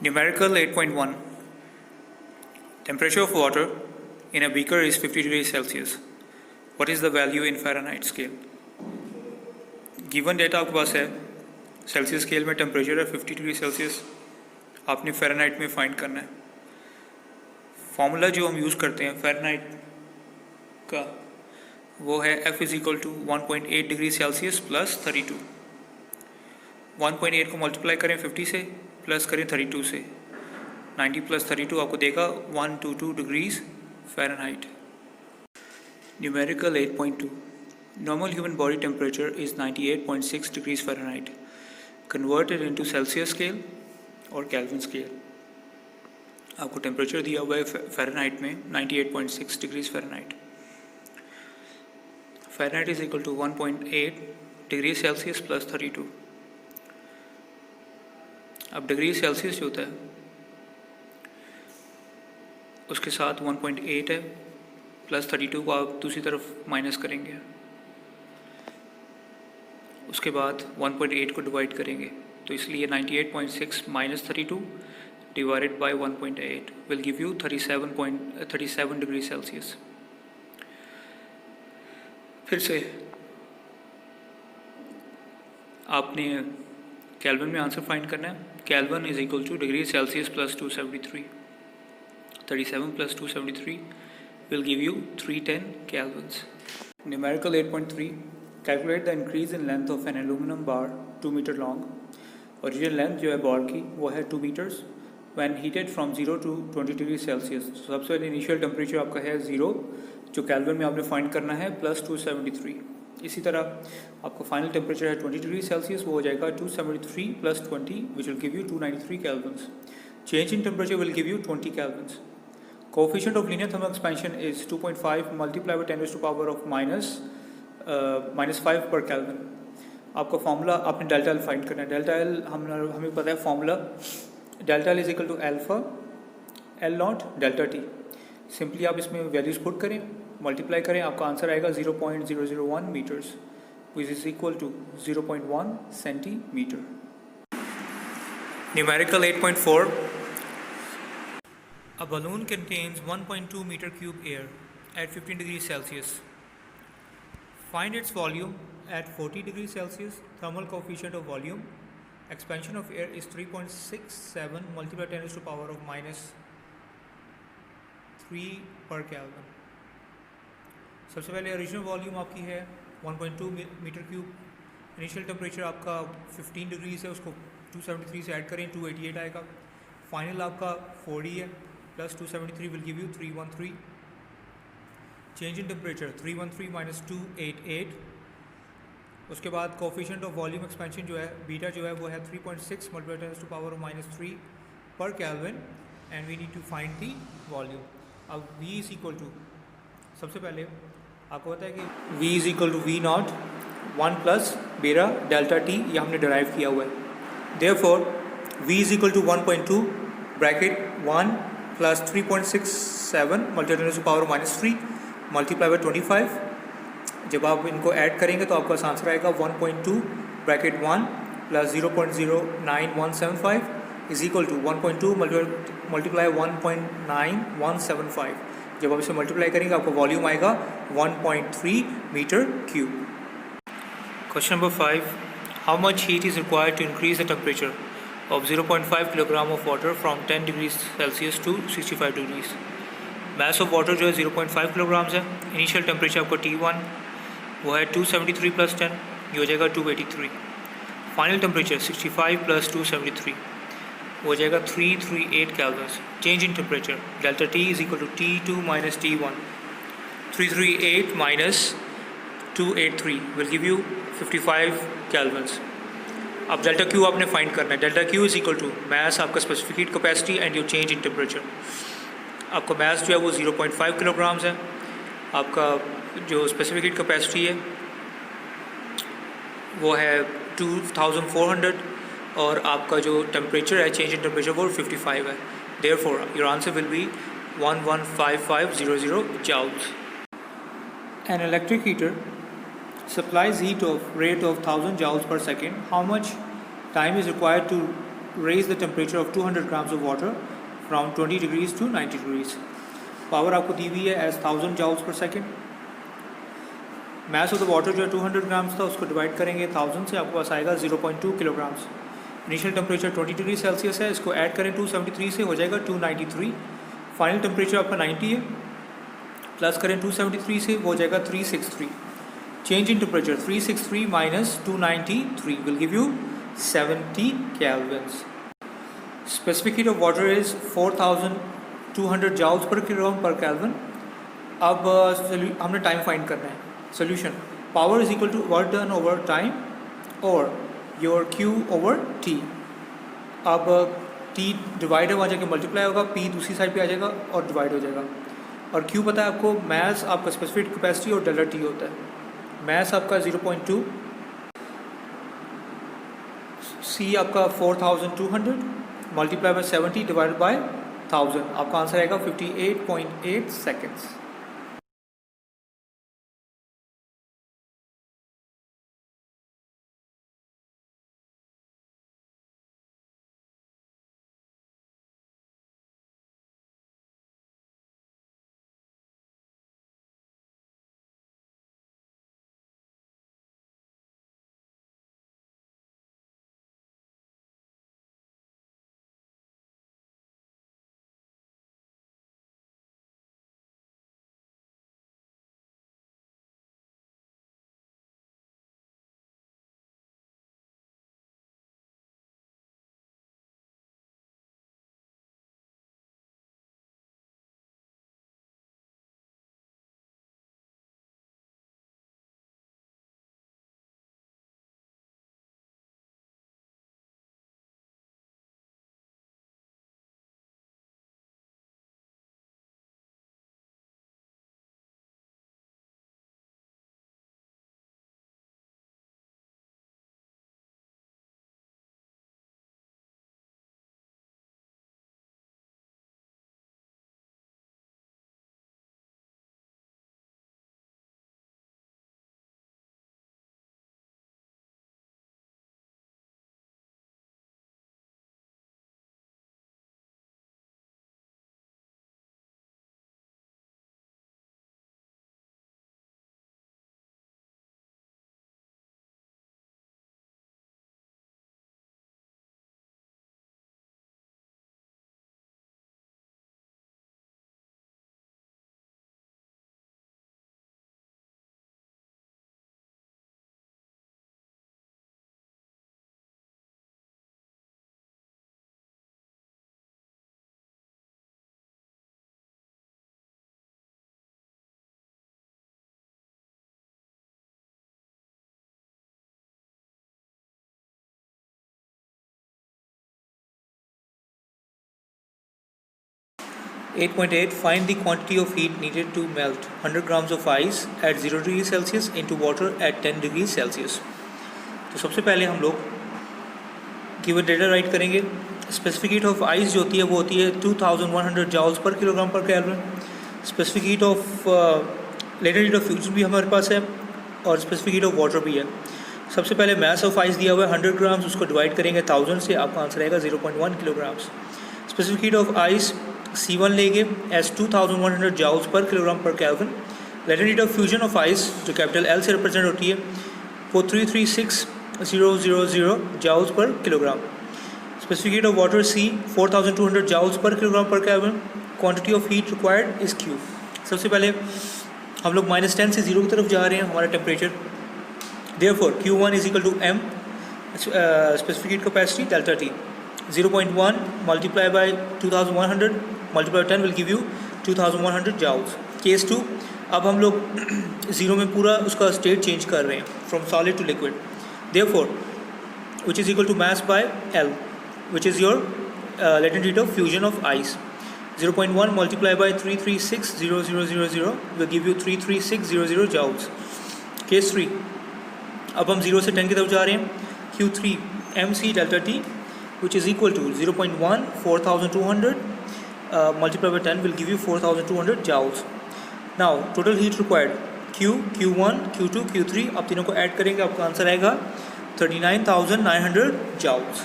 Numerical 8.1. Temperature of water in a beaker is 50 degrees Celsius. What is the value in Fahrenheit scale? Given data आपके पास है, Celsius scale में temperature है 50 degree Celsius, आपने Fahrenheit में find करना है। Formula जो हम यूज़ करते हैं फ़ारेनहाइट का वो है F is equal to 1.8 degree Celsius plus 32। 1.8 को मल्टीप्लाई करें 50 से प्लस करें 32 से, 90 प्लस 32 आपको देगा 122 degrees Fahrenheit. Numerical 8.2. Normal human body temperature is 98.6 degrees Fahrenheit. Converted into Celsius scale और Kelvin scale. आपको टेम्परेचर दिया हुआ है फ़ारेनहाइट में 98.6 degrees Fahrenheit. Fahrenheit is equal to 1.8 degree Celsius plus 32। अब डिग्री सेल्सियस जो होता है उसके साथ 1.8 है प्लस 32 को आप दूसरी तरफ माइनस करेंगे, उसके बाद 1.8 को डिवाइड करेंगे, तो इसलिए 98.6 minus 32 divided by 1.8 will give you 37 degree Celsius. फिर से आपने केल्विन में आंसर फाइंड करना है। Kelvin is equal two degree Celsius plus 273। 37 plus 273 will give you 310 kelvins. Numerical 8.3. Calculate the increase in length of an aluminum bar 2 meter long. Original length जो है बार की वो है 2 meters. When heated from 0 to 20 degree Celsius. So सबसे पहले initial temperature आपका है 0 जो केल्विन में आपने फाइंड करना है प्लस 273। इसी तरह आपका फाइनल टेम्परेचर है 20 डिग्री सेल्सियस, वो हो जाएगा 273 plus 20 which will give you 293 kelvins. Change in temperature will give you 20 kelvins. Coefficient of linear thermal expansion is 2.5 multiplied by 10 raised to power of minus 5 per Kelvin. आपका formula आपने delta L find करना है। Delta L हमें पता है formula delta L is equal to alpha L not delta T. Simply आप इसमें values put करें, मल्टीप्लाई करें, आपका आंसर आएगा 0.001 metres which is equal to 0.1 centimetre. Numerical 8.4. A balloon contains 1.2 meter cube air at 15 degrees Celsius. Find its volume at 40 degrees Celsius. Thermal coefficient of volume. Expansion of air is 3.67 multiplied 10 raised to power of minus 3 per Kelvin. सबसे पहले original volume आपकी है 1.2 metre cube. Initial temperature आपका 15 degrees है, उसको 273 से add करें 288 आएगा। फाइनल आपका 40 है plus 273 will give you 313। Change in temperature 313 minus 288। उसके बाद कोफिशिएंट ऑफ वॉल्यूम एक्सपेंशन जो है बीटा जो है वो है 3.6 मल्टीप्लाइड 10 टू पावर माइनस 3 पर kelvin and we need to find the volume. अब V इज इक्वल टू, सबसे पहले आपको पता है कि V is equal to V not 1 plus beta delta T, ये हमने डिराइव किया हुआ है। Therefore V is equal to 1.2 bracket 1 plus 3.67 multiplied to power minus 3 multiply by 25। जब आप इनको ऐड करेंगे तो आपका आंसर आएगा 1.2 bracket 1 plus 0.09175 is equal to 1.2 multiply 1.9175। जब आप इसे मल्टीप्लाई करेंगे आपका वॉल्यूम आएगा 1.3 metre cube. Question number 5. How much heat is required to increase the temperature of 0.5 kilogram of water from 10 degrees Celsius to 65 degrees. Mass of water जो है 0.5 kilograms है। Initial temperature आपका T1 वो है 273 plus 10, ये हो जाएगा 283। फाइनल टेम्परेचर 65 प्लस 273 वो हो जाएगा 338 kelvins. Change in temperature delta T is equal to T2 minus T1। 338 minus 283 will give you 55 kelvins. अब डेल्टा क्यू आपने फाइंड करना है। Delta Q is equal to mass आपका specific heat capacity and your change in temperature. आपका mass जो है वो 0.5 kilograms है, आपका जो स्पेसिफिक हीट कैपेसिटी है वो है 2400 और आपका जो टेम्परेचर है चेंज इन टेम्परेचर वो 55 है। Therefore your answer will be 115500 joules. An electric heater supplies heat of rate of 1000 joules per second. How much time is required to raise the temperature of 200 grams of water from 20 degrees to 90 degrees. Power आपको दी हुई है as 1000 joules per second. Mass of the water जो है 200 grams था, उसको divide करेंगे 1000 से, आपके पास आएगा 0.2 kilograms. Initial temperature 20 degree Celsius है, इसको ऐड करें 273 से, हो जाएगा 293. फाइनल टेम्परेचर आपका 90 है, प्लस करें 273 से, वो हो जाएगा 363. Change in temperature 363 minus 293 will give you 70 kelvins. Specific heat of water is 4200 joules per kilogram per Kelvin. अब हमने टाइम फाइंड करना है. Solution power is equal to work done over time और योर Q ओवर T. अब T divide है, वहाँ जाके multiply होगा, P दूसरी साइड पे आ जाएगा और डिवाइड हो जाएगा. और Q पता है आपको, मास आपका स्पेसिफिक कैपेसिटी और डेल्टा T होता है. मास आपका 0.2, C आपका 4200 मल्टीप्लाई बाय 70 डिवाइडेड बाय 1000, आपका आंसर आएगा 58.8 seconds. Find the quantity of heat needed to melt 100 grams of ice at 0 degrees Celsius into water at 10 degrees Celsius. तो सबसे पहले हम लोग गिवन डेटा राइट करेंगे. स्पेसिफिक हीट ऑफ आइस जो होती है वो होती है 2100 joules per kilogram per Kelvin. Specific heat of latent heat of fusion भी हमारे पास है और स्पेसिफिक हीट ऑफ वाटर भी है. सबसे पहले मास ऑफ आइस दिया हुआ है 100 ग्राम्स, उसको डिवाइड करेंगे 1000 से, आपका आंसर आएगा 0.1 kilograms. Specific heat of ice C1 लेंगे as 2100 joules per kilogram per Kelvin. Latent heat of fusion of ice जो कैपिटल L से रिप्रेजेंट होती है वो 336000 joules per kilogram. Specific heat of water C 4200 joules per kilogram per Kelvin. Quantity of heat required is Q. सबसे पहले हम लोग -10 से 0 की तरफ जा रहे हैं हमारा temperature. Therefore Q1 is equal to M specific heat capacity delta T. 0.1 multiply by 2100 multiply by 10 will give you 2100 joules. Case 2, अब हम लोग ज़ीरो में पूरा उसका स्टेट चेंज कर रहे हैं from solid to liquid. Therefore which is equal to mass by L, which is your latent heat of fusion of ice. 0.1 multiplied by 3360000 will give you 33600 joules. Case 3, अब हम 0 से 10 की तरफ जा रहे हैं. Q3 MC delta T which is equal to 0.1 4200 multiplied by 10 will give you 4200 joules. Now total heat required Q, Q1, Q2, Q3, अब तीनों को ऐड करेंगे, आपका आंसर आएगा 39900 joules.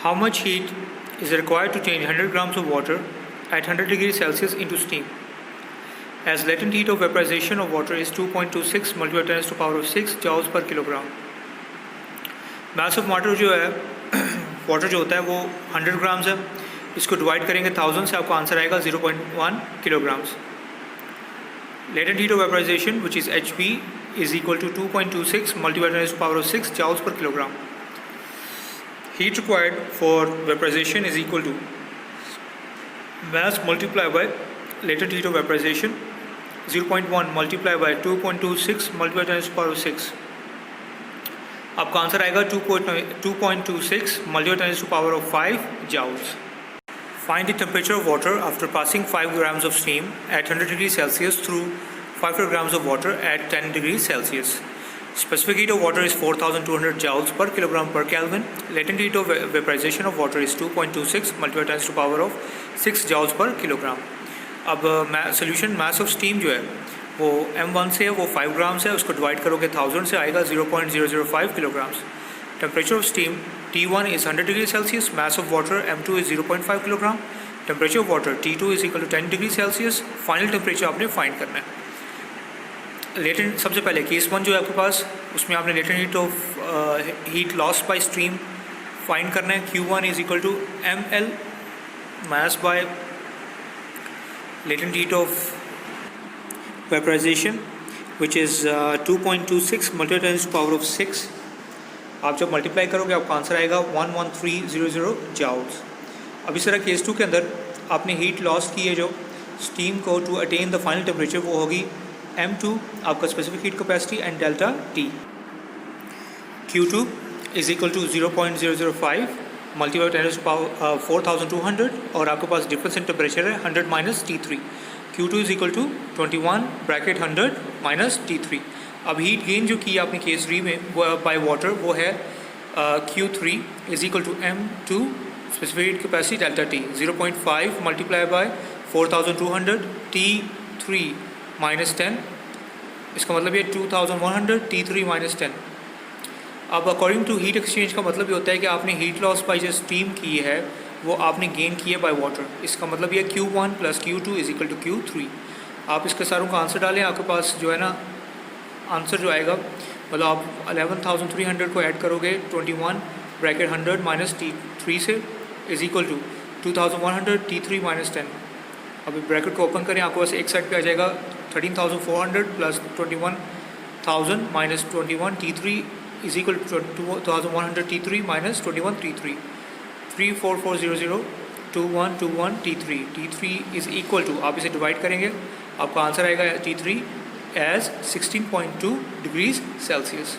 How much heat is required to change 100 grams of water at 100 degrees Celsius into steam? As latent heat of vaporization of water is 2.26 multiplied 10 to the power of 6 joules per kilogram. Mass of water जो है water जो होता है वो 100 grams है, इसको divide करेंगे 1000 से, आपको आंसर आएगा 0.1 kilograms. Latent heat of vaporization, which is HP, is equal to 2.26 multiplied 10 to the power of 6 joules per kilogram. Heat required for vaporization is equal to mass multiplied by latent heat of vaporization, 0.1 multiplied by 2.26 multiplied 10 to the power of 6. आपका answer आएगा 2.26 multiplied 10 to the power of 5 joules. Find the temperature of water after passing 5 grams of steam at 100 degrees Celsius through 500 grams of water at 10 degrees Celsius. Specific heat of water is 4200 joules per kilogram per Kelvin. Latent heat of vaporization of water is 2.26 multiplied 10 to the power of 6 joules per kilogram. अब solution mass of steam जो है वो M1 से है, वो 5 grams है, उसको divide करोगे 1000 से, आएगा 0.005 kilograms. Temperature of steam T1 is 100 degrees Celsius. Mass of water M2 is 0.5 kilogram. Temperature of water T2 is equal to 10 degrees Celsius. Final temperature आपने फाइंड करना है. लेटेंट सबसे पहले केस 1 जो है आपके पास, उसमें आपने latent heat of heat loss by stream find करना है. Q1 is equal to ml mass by latent heat of vaporization, which is 2.26 multiplied 10 to the power of 6. आप जब मल्टीप्लाई करोगे आपका आंसर आएगा 11300 जाउल्स. अब इस तरह केस 2 के अंदर आपने हीट लॉस की है जो स्टीम को to attain the final temperature, वो होगी M2 आपका specific heat capacity and delta T. Q2 is equal to 0.005 multiply 10 to the power 4200 और आपके पास डिफरेंस इन टेम्परेचर है 100 minus T3. Q2 is equal to 21 bracket 100 minus T3. अब heat gain जो की आपने केस 3 में बाय वाटर वो है Q3 is equal to M2 specific heat capacity delta T, 0.5 multiply by 4200 T3 minus 10, इसका मतलब ये 2100 T3 माइनस 10. अब अकॉर्डिंग टू हीट एक्सचेंज का मतलब ये होता है कि आपने हीट लॉस बाय जो स्टीम की है वो आपने गेन की है बाय वाटर. इसका मतलब ये Q1 plus Q2 is equal to Q3. आप इसके सारों का आंसर डालें, आपके पास जो है ना आंसर जो आएगा, मतलब आप 11300 को ऐड करोगे 21 ब्रैकेट 100 माइनस T3 से is equal to 2100 T3 minus 10. अब ब्रैकेट को ओपन करें, आपको बस एक साइड पे आ जाएगा 13400 plus 21000 minus 21 T3 is equal to 2100 T3 minus 21 T3. 34400 2121 T3. T3 is equal to, आप इसे डिवाइड करेंगे, आपका आंसर आएगा T3 as 16.2 degrees Celsius.